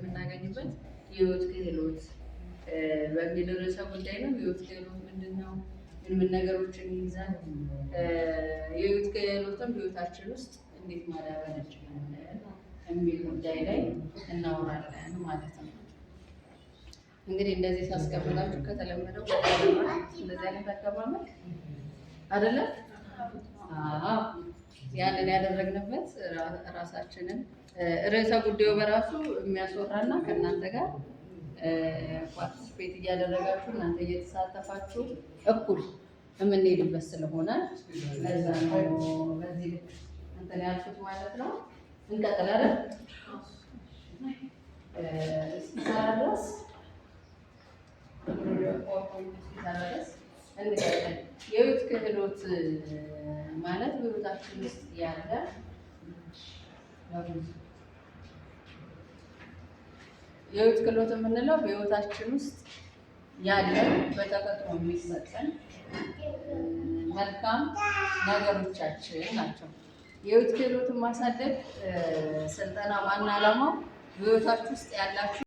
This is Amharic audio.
የምናገኝበት የህይወት ክህሎት በሚል ርዕሰ ጉዳይ ነው። የህይወት ክህሎት ምንድን ነው? ምን ነገሮችን ይይዛል? የህይወት ክህሎትም ህይወታችን ውስጥ እንዴት ማዳበር እንችላለን የሚል ጉዳይ ላይ እናወራለን ማለት ነው። እንግዲህ እንደዚህ ሳስቀምጣችሁ ከተለመደው እንደዚህ አይነት አቀማመጥ አይደለም። ያንን ያደረግንበት ራሳችንን ርዕሰ ጉዳዩ በራሱ የሚያስወራና ከእናንተ ጋር ፓርቲስፔት እያደረጋችሁ እናንተ እየተሳተፋችሁ እኩል የምንሄድበት ስለሆነ ለዛ ነው በዚህ ልክ እንትን ያልኩት ማለት ነው። እንቀጥል አይደል? እስኪሰራ ድረስ የህይወት ክህሎት ማለት በህይወታችን ውስጥ ያለ የህይወት ክህሎት የምንለው በህይወታችን ውስጥ ያለ በተፈጥሮ የሚሰጠን መልካም ነገሮቻችን ናቸው። የህይወት ክህሎትን ማሳደግ ስልጠና ዋና ዓላማው በህይወታችሁ ውስጥ ያላችሁ